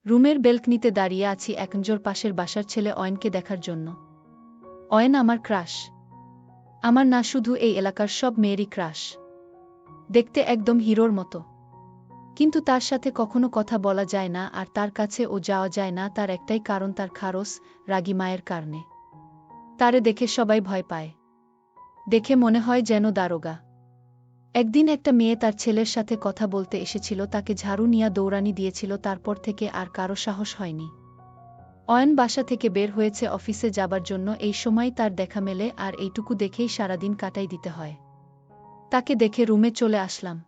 রুমের বেলকনিতে দাঁড়িয়ে আছি একনজোর পাশের বাসার ছেলে অয়নকে দেখার জন্য। অয়ন আমার ক্রাশ। আমার না, শুধু এই এলাকার সব মেয়েরই ক্রাশ। দেখতে একদম হিরোর মতো। কিন্তু তার সাথে কখনো কথা বলা যায় না, আর তার কাছে ও যাওয়া যায় না, তার একটাই কারণ, তার খারস, রাগী মায়ের কারণে। তারে দেখে সবাই ভয় পায়। দেখে মনে হয় যেন দারোগা। একদিন একটা মেয়ে তার ছেলের সাথে কথা বলতে এসেছিল, তাকে ঝাড়ু নিয়ে দৌড়ানি দিয়েছিল, তারপর থেকে আর কারো সাহস হয়নি। অয়ন বাসা থেকে বের হয়েছে অফিসে যাবার জন্য, এই সময় তার দেখা মেলে, আর এইটুকু দেখেই সারাদিন কাটাই দিতে হয়। তাকে দেখে রুমে চলে আসলাম।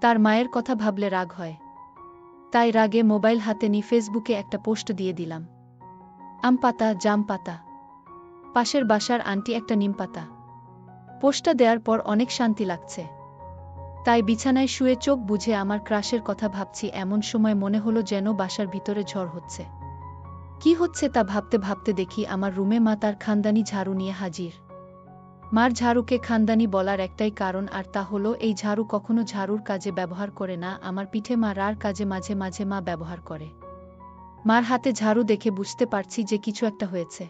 তার মায়ের কথা ভাবলে রাগ হয়। তাই রাগে মোবাইল হাতে নিয়ে ফেসবুকে একটা পোস্ট দিয়ে দিলাম। আম পাতা, জাম পাতা, পাশের বাসার আন্টি একটা নিম পাতা। পোস্টটা দেওয়ার পর অনেক শান্তি লাগছে। তাই বিছানায় শুয়ে চোখ বুজে আমার ক্রাশের কথা ভাবছি, এমন সময় মনে হলো যেন বাসার ভিতরে ঝড় হচ্ছে। কি হচ্ছে তা ভাবতে ভাবতে দেখি আমার রুমে মা তার খানদানি ঝাড়ু নিয়ে হাজির। মার ঝাড়ুকে খানদানি বলার একটাই কারণ, আর তা হলো এই ঝাড়ু কখনো ঝাড়ুর কাজে ব্যবহার করে না, আমার পিঠে মারার কাজে মাঝে মাঝে মা ব্যবহার করে। মার হাতে ঝাড়ু দেখে বুঝতে পারছি যে কিছু একটা হয়েছে।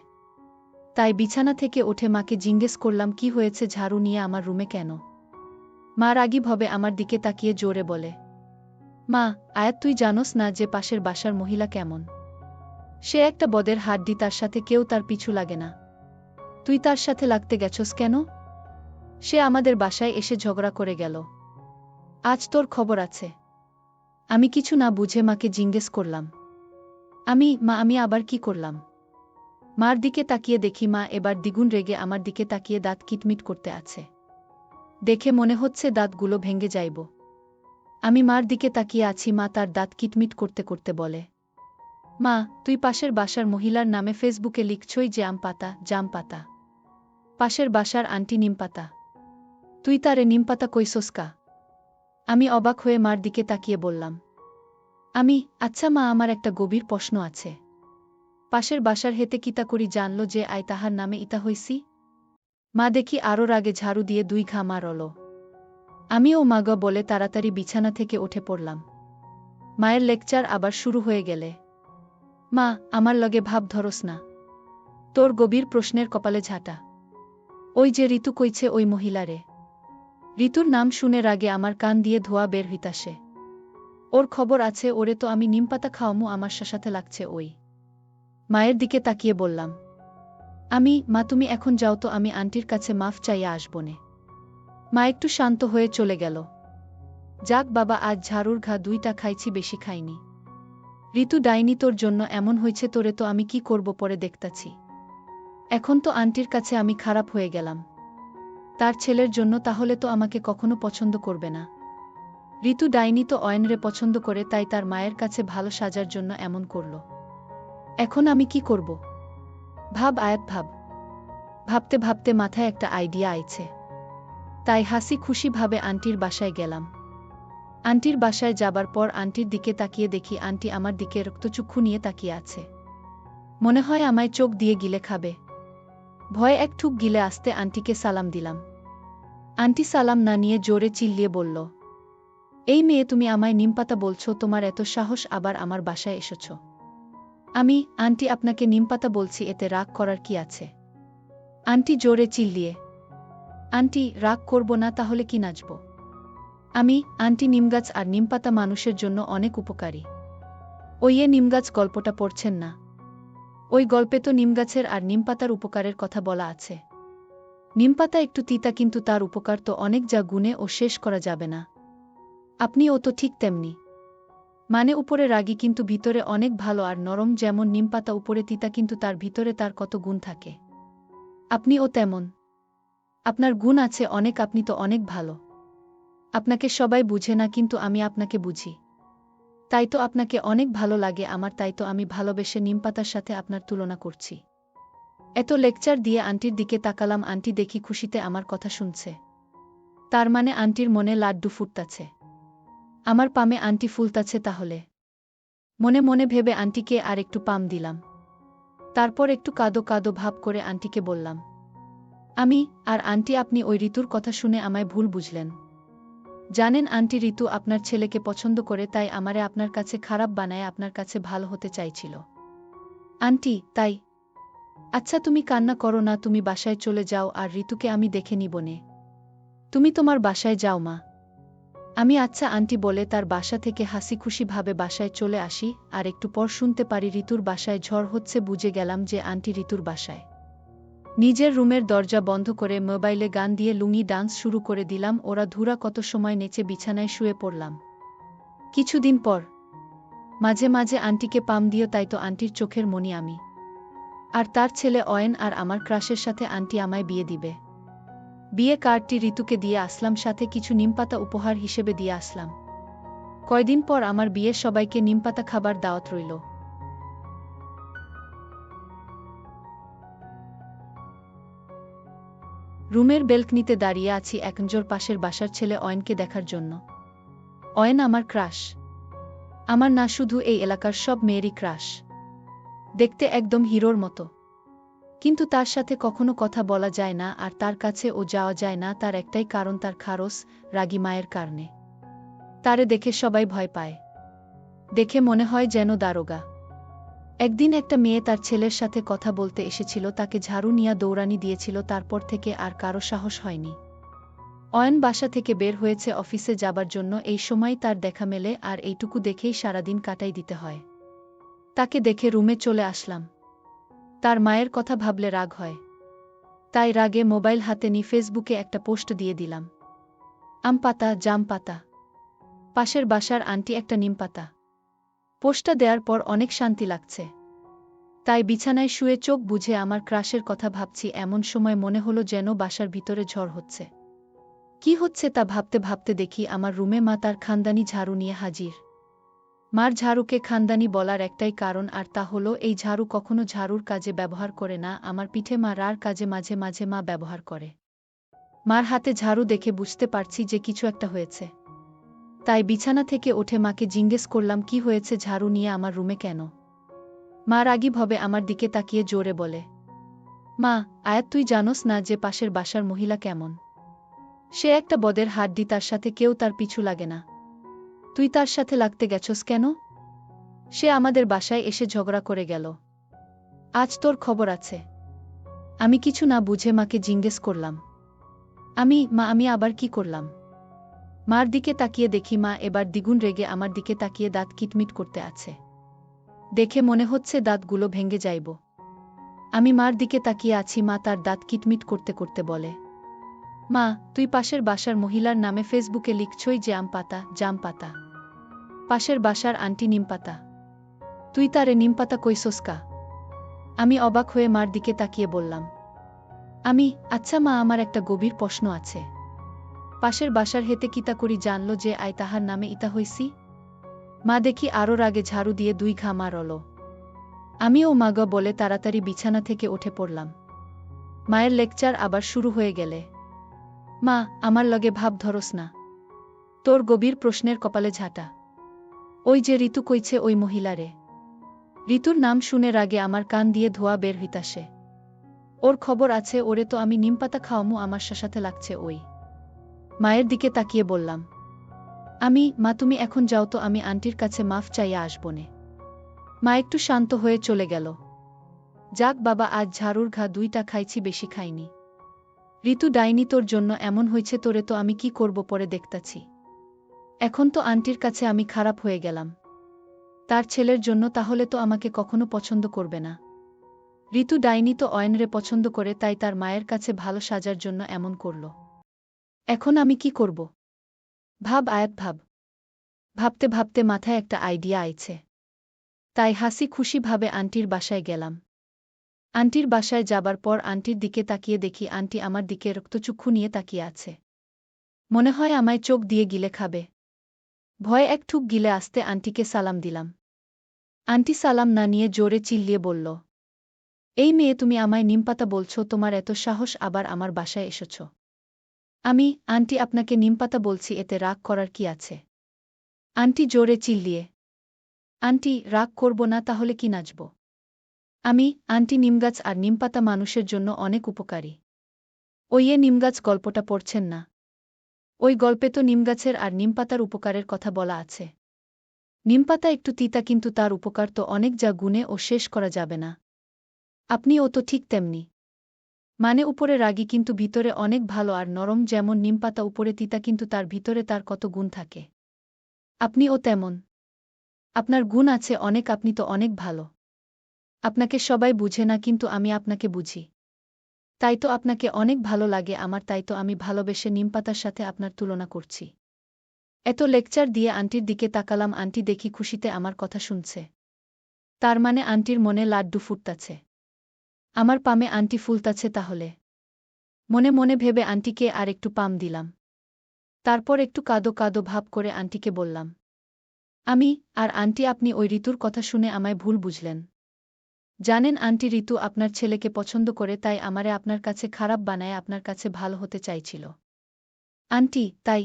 তাই বিছানা থেকে উঠে মাকে জিজ্ঞেস করলাম, কি হয়েছে, ঝাড়ু নিয়ে আমার রুমে কেন? মা রাগীভাবে আমার দিকে তাকিয়ে জোরে বলে, মা, আয়াত, তুই জানোস না যে পাশের বাসার মহিলা কেমন? সে একটা বদের হাড্ডি, তার সাথে কেউ তার পিছু লাগে না। তুই তার সাথে লাগতে গেছস কেন? সে আমাদের বাসায় এসে ঝগড়া করে গেল। আজ তোর খবর আছে। আমি কিছু না বুঝে মাকে জিজ্ঞেস করলাম, আমি আবার কি করলাম? মার দিকে তাকিয়ে দেখি মা এবার দ্বিগুণ রেগে আমার দিকে তাকিয়ে দাঁত কিটমিট করতে আছে। দেখে মনে হচ্ছে দাঁতগুলো ভেঙে যাইব। আমি মার দিকে তাকিয়ে আছি, মা তার দাঁত কিটমিট করতে করতে বলে, মা, তুই পাশের বাসার মহিলার নামে ফেসবুকে লিখছই যে আম পাতা, জাম পাতা, পাশের বাসার আন্টি নিম পাতা। তুই তারে নিম পাতা কইছস কা? আমি অবাক হয়ে মার দিকে তাকিয়ে বললাম, আচ্ছা মা, আমার একটা গভীর প্রশ্ন আছে। পাশের বাসার হেতে কিতা করি জানলো যে আই তাহার নামে ইতা হইছি? মা দেখি আরও রাগে ঝাড়ু দিয়ে 2 ঘা মারল। আমিও মাগ বলে তাড়াতাড়ি বিছানা থেকে উঠে পড়লাম। মায়ের লেকচার আবার শুরু হয়ে গেলে, মা, আমার লগে ভাব ধরস না। তোর গভীর প্রশ্নের কপালে ঝাঁটা। ওই যে ঋতু কইছে ওই মহিলারে। ঋতুর নাম শুনে রাগে আমার কান দিয়ে ধোয়া বের হইতাসে। ওর খবর আছে, ওরে তো আমি নিমপাতা খাওয়ামু, আমার সাথে লাগছে ওই। মায়ের দিকে তাকিয়ে বললাম, মা, তুমি এখন যাও তো, আমি আন্টির কাছে মাফ চাইয়া আসবনে। মা একটু শান্ত হয়ে চলে গেল। যাক বাবা, আজ ঝাড়ুর ঘা 2টা খাইছি, বেশি খাইনি। ঋতু ডাইনি, তোর জন্য এমন হয়েছে, তোরে তো আমি কি করব পরে দেখতাছি। এখন তো আন্টির কাছে আমি খারাপ হয়ে গেলাম। তার ছেলের জন্য তাহলে তো আমাকে কখনো পছন্দ করবে না। ঋতু ডাইনি তো অয়নরে পছন্দ করে, তাই তার মায়ের কাছে ভালো সাজার জন্য এমন করল। এখন আমি কি করব? ভাব আয়াত, ভাব। ভাবতে ভাবতে মাথায় একটা আইডিয়া আইছে। তাই হাসি খুশিভাবে আন্টির বাসায় গেলাম। আন্টির বাসায় যাবার পর আন্টির দিকে তাকিয়ে দেখি আন্টি আমার দিকে রক্তচক্ষু নিয়ে তাকিয়ে আছে। মনে হয় আমায় চোখ দিয়ে গিলে খাবে। ভয়ে এক ঠুক গিলে আসতে আন্টিকে সালাম দিলাম। আন্টি সালাম না নিয়ে জোরে চিল্লিয়ে বলল, এই মেয়ে, তুমি আমায় নিমপাতা বলছো? তোমার এত সাহস, আবার আমার বাসায় এসেছ? আন্টি, আপনাকে নিমপাতা বলছি, এতে রাগ করার কি আছে? আন্টি জোরে চিল্লিয়ে, আন্টি, রাগ করব না, তাহলে কি নাচব? আন্টি, নিমগাছ আর নিমপাতা মানুষের জন্য অনেক উপকারী। ওই নিমগাছ গল্পটা পড়ছেন না? ওই গল্পে তো নিমগাছের আর নিমপাতার উপকারের কথা বলা আছে। নিমপাতা একটু তিতা, কিন্তু তার উপকার তো অনেক, যা গুণে ও শেষ করা যাবে না। আপনিও তো ঠিক তেমনি। মানে উপরে রাগী কিন্তু ভিতরে অনেক ভালো আর নরম, যেমন নিমপাতা উপরে তিতা কিন্তু তার ভিতরে তার কত গুণ থাকে। আপনিও তেমন। আপনার গুণ আছে অনেক, আপনি তো অনেক ভালো। আপনাকে সবাই বুঝে না, কিন্তু আমি আপনাকে বুঝি। তাই তো আপনাকে অনেক ভালো লাগে আমার, তাই তো আমি ভালোবেসে নিমপাতার সাথে আপনার তুলনা করছি। এত লেকচার দিয়ে আন্টির দিকে তাকালাম, আন্টি দেখি খুশিতে আমার কথা শুনছে। তার মানে আন্টির মনে লাড্ডু ফুটতাছে। আমার পামে আন্টি ফুলতাছে তাহলে। মনে মনে ভেবে আন্টিকে আর একটু পাম দিলাম। তারপর একটু কাঁদো কাঁদো ভাব করে আন্টিকে বললাম, আন্টি, আপনি ওই ঋতুর কথা শুনে আমায় ভুল বুঝলেন। জানেন আন্টি, ঋতু আপনার ছেলেকে পছন্দ করে, তাই আমারে আপনার কাছে খারাপ বানায় আপনার কাছে ভালো হতে চাইছিল। আন্টি, তাই? আচ্ছা তুমি কান্না করো না, তুমি বাসায় চলে যাও আর ঋতুকে আমি দেখে নিবনে। তুমি তোমার বাসায় যাও মা। আমি আচ্ছা আন্টি বলে তার বাসা থেকে হাসি খুশি ভাবে বাসায় চলে আসি, আর একটু পর শুনতে পারি ঋতুর বাসায় ঝড় হচ্ছে। বুঝে গেলাম যে আন্টি ঋতুর বাসায়। নিজের রুমের দরজা বন্ধ করে মোবাইলে গান দিয়ে লুঙ্গি ডান্স শুরু করে দিলাম। ওরা ধুরা কত সময় নেচে বিছানায় শুয়ে পড়লাম। কিছুদিন পর মাঝে মাঝে আন্টিকে পাম দিও, তাই তো আন্টির চোখের মণি আমি। আর তার ছেলে অয়ন আর আমার ক্রাশের সাথে আন্টি আমায় বিয়ে দিবে। বিয়ে কার্ডটি ঋতুকে দিয়ে আসলাম, সাথে কিছু নিমপাতা উপহার হিসেবে দিয়ে আসলাম। কয়দিন পর আমার বিয়ে, সবাইকে নিমপাতা খাবার দাওয়াত রইল। রুমের বেলকনিতে দাঁড়িয়ে আছি একজোর পাশের বাসার ছেলে অয়নকে দেখার জন্য। অয়ন আমার ক্রাশ। আমার না, শুধু এই এলাকার সব মেয়েরই ক্রাশ। দেখতে একদম হিরোর মতো। কিন্তু তার সাথে কখনো কথা বলা যায় না, আর তার কাছে ও যাওয়া যায় না। তার একটাই কারণ, তার খারস রাগী মায়ের কারণে। তারে দেখে সবাই ভয় পায়। দেখে মনে হয় যেন দারোগা। একদিন একটা মেয়ে তার ছেলের সাথে কথা বলতে এসেছিল, তাকে ঝাড়ু নিয়ে দৌড়ানি দিয়েছিল। তারপর থেকে আর কারো সাহস হয়নি। অয়ন বাসা থেকে বের হয়েছে অফিসে যাবার জন্য, এই সময় তার দেখা মেলে, আর এইটুকু দেখেই সারাদিন কাটাই দিতে হয়। তাকে দেখে রুমে চলে আসলাম। তার মায়ের কথা ভাবলে রাগ হয়, তাই রাগে মোবাইল হাতে নিয়ে ফেসবুকে একটা পোস্ট দিয়ে দিলাম। আম পাতা, জাম পাতা, পাশের বাসার আন্টি একটা নিম পাতা। পোস্টটা দেওয়ার পর অনেক শান্তি লাগছে। তাই বিছানায় শুয়ে চোখ বুজে আমার ক্রাশের কথা ভাবছি। এমন সময় মনে হলো যেন বাসার ভিতরে ঝড় হচ্ছে। কি হচ্ছে তা ভাবতে ভাবতে দেখি আমার রুমে মা তার খানদানি ঝাড়ু নিয়ে হাজির। মার ঝাড়ুকে খানদানি বলার একটাই কারণ, আর তা হলো এই ঝাড়ু কখনো ঝাড়ুর কাজে ব্যবহার করে না, আমার পিঠে মারার কাজে মাঝে মাঝে মা ব্যবহার করে। মার হাতে ঝাড়ু দেখে বুঝতে পারছি যে কিছু একটা হয়েছে। তাই বিছানা থেকে উঠে মাকে জিজ্ঞেস করলাম, কি হয়েছে, ঝাড়ু নিয়ে আমার রুমে কেন? মা রাগীভাবে আমার দিকে তাকিয়ে জোরে বলে, মা, আয়াত তুই জানোস না যে পাশের বাসার মহিলা কেমন? সে একটা বদের হাড্ডি, তার সাথে কেউ তার পিছু লাগে না। তুই তার সাথে লাগতে গেছস কেন? সে আমাদের বাসায় এসে ঝগড়া করে গেল। আজ তোর খবর আছে। আমি কিছু না বুঝে মাকে জিজ্ঞেস করলাম, আমি আবার কি করলাম? মার দিকে তাকিয়ে দেখি মা এবার দ্বিগুণ রেগে আমার দিকে তাকিয়ে দাঁত কিটমিট করতে আছে। দেখে মনে হচ্ছে দাঁতগুলো ভেঙে যাইব। আমি মার দিকে তাকিয়ে আছি, মা তার দাঁত কিটমিট করতে করতে বলে, মা, তুই পাশের বাসার মহিলার নামে ফেসবুকে লিখছই যে আম পাতা, জাম পাতা। পাশের বাসার আন্টি নিম পাতা। তুই তারে নিম পাতা কইছস কা? আমি অবাক হয়ে মার দিকে তাকিয়ে বললাম, আচ্ছা মা, আমার একটা গভীর প্রশ্ন আছে। পাশের বাসার হেতে কিতা করি জানলো যে আই তাহার নামে ইতা হইছি? মা দেখি আরও রাগে ঝাড়ু দিয়ে 2 ঘা মারল। আমিও মাগা বলে তাড়াতাড়ি বিছানা থেকে উঠে পড়লাম। মায়ের লেকচার আবার শুরু হয়ে গেলে, মা, আমার লগে ভাব ধরস না। তোর গভীর প্রশ্নের কপালে ঝাঁটা। ওই যে ঋতু কইছে ওই মহিলারে। ঋতুর নাম শুনে রাগে আমার কান দিয়ে ধোয়া বের হইতাসে। ওর খবর আছে, ওরে তো আমি নিমপাতা খাওয়ামু, আমার সাথে লাগছে ওই। মায়ের দিকে তাকিয়ে বললাম, মা তুমি এখন যাও তো, আমি আন্টির কাছে মাফ চাইয়া আসবনে। মা একটু শান্ত হয়ে চলে গেল। যাক বাবা, আজ ঝাড়ুর ঘা 2টা খাইছি, বেশি খাইনি। ঋতু ডাইনি, তোর জন্য এমন হয়েছে, তোরে তো আমি কি করব পরে দেখতাছি। এখন তো আন্টির কাছে আমি খারাপ হয়ে গেলাম। তার ছেলের জন্য তাহলে তো আমাকে কখনো পছন্দ করবে না। ঋতু ডাইনি তো অয়নরে পছন্দ করে, তাই তার মায়ের কাছে ভালো সাজার জন্য এমন করল। এখন আমি কি করব? ভাব আয়াত, ভাব। ভাবতে ভাবতে মাথায় একটা আইডিয়া আইছে। তাই হাসি খুশিভাবে আন্টির বাসায় গেলাম। আন্টির বাসায় যাবার পর আন্টির দিকে তাকিয়ে দেখি আন্টি আমার দিকে রক্তচক্ষু নিয়ে তাকিয়ে আছে। মনে হয় আমায় চোখ দিয়ে গিলে খাবে। ভয়ে এক ঠুক গিলে আসতে আন্টিকে সালাম দিলাম। আন্টি সালাম না নিয়ে জোরে চিল্লিয়ে বলল, এই মেয়ে, তুমি আমায় নিমপাতা বলছো? তোমার এত সাহস, আবার আমার বাসায় এসেছ? আন্টি আপনাকে নিমপাতা বলছি, এতে রাগ করার কি আছে? আন্টি জোরে চিল্লিয়ে, আন্টি রাগ করব না, তাহলে কি নাচব? আন্টি, নিমগাছ আর নিমপাতা মানুষের জন্য অনেক উপকারী। ওই নিমগাছ গল্পটা পড়ছেন না? ওই গল্পে তো নিমগাছের আর নিমপাতার উপকারের কথা বলা আছে। নিমপাতা একটু তিতা কিন্তু তার উপকার তো অনেক, যা গুণে ও শেষ করা যাবে না। আপনিও তো ঠিক তেমনি। মানে উপরে রাগী কিন্তু ভিতরে অনেক ভালো আর নরম, যেমন নিমপাতা উপরে তিতা কিন্তু তার ভিতরে তার কত গুণ থাকে। আপনিও তেমন। আপনার গুণ আছে অনেক, আপনি তো অনেক ভালো। আপনাকে সবাই বুঝে না কিন্তু আমি আপনাকে বুঝি। তাই তো আপনাকে অনেক ভালো লাগে আমার, তাই তো আমি ভালোবেসে নিমপাতার সাথে আপনার তুলনা করছি। এত লেকচার দিয়ে আন্টির দিকে তাকালাম, আন্টি দেখি খুশিতে আমার কথা শুনছে। তার মানে আন্টির মনে লাড্ডু ফুটতাছে। আমার পামে আন্টি ফুলতাছে তাহলে। মনে মনে ভেবে আন্টিকে আর একটু পাম দিলাম। তারপর একটু কাঁদো কাঁদো ভাব করে আন্টিকে বললাম, আমি আর আন্টি আপনি ওই ঋতুর কথা শুনে আমায় ভুল বুঝলেন। জানেন আন্টি, ঋতু আপনার ছেলেকে পছন্দ করে, তাই আমারে আপনার কাছে খারাপ বানায় আপনার কাছে ভালো হতে চাইছিল। আন্টি, তাই?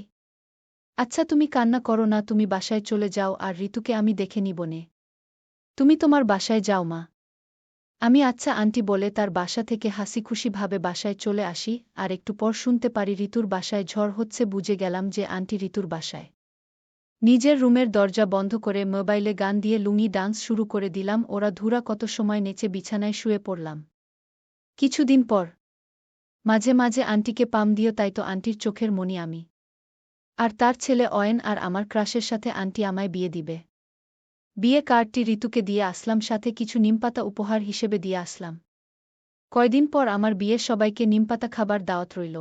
আচ্ছা তুমি কান্না করো না, তুমি বাসায় চলে যাও আর ঋতুকে আমি দেখে নিবনে। তুমি তোমার বাসায় যাও মা। আমি আচ্ছা আন্টি বলে তার বাসা থেকে হাসিখুশি ভাবে বাসায় চলে আসি, আর একটু পর শুনতে পারি ঋতুর বাসায় ঝড় হচ্ছে। বুঝে গেলাম যে আন্টি ঋতুর বাসায়। নিজের রুমের দরজা বন্ধ করে মোবাইলে গান দিয়ে লুঙ্গি ডান্স শুরু করে দিলাম। ওরা ধুরা কত সময় নেচে বিছানায় শুয়ে পড়লাম। কিছুদিন পর মাঝে মাঝে আন্টিকে পাম দিও, তাই তো আন্টির চোখের মণি আমি। আর তার ছেলে অয়ন আর আমার ক্রাশের সাথে আন্টি আমায় বিয়ে দিবে। বিয়ে কার্ডটি ঋতুকে দিয়ে আসলাম, সাথে কিছু নিমপাতা উপহার হিসেবে দিয়ে আসলাম। কয়দিন পর আমার বিয়ে, সবাইকে নিমপাতা খাবার দাওয়াত রইল।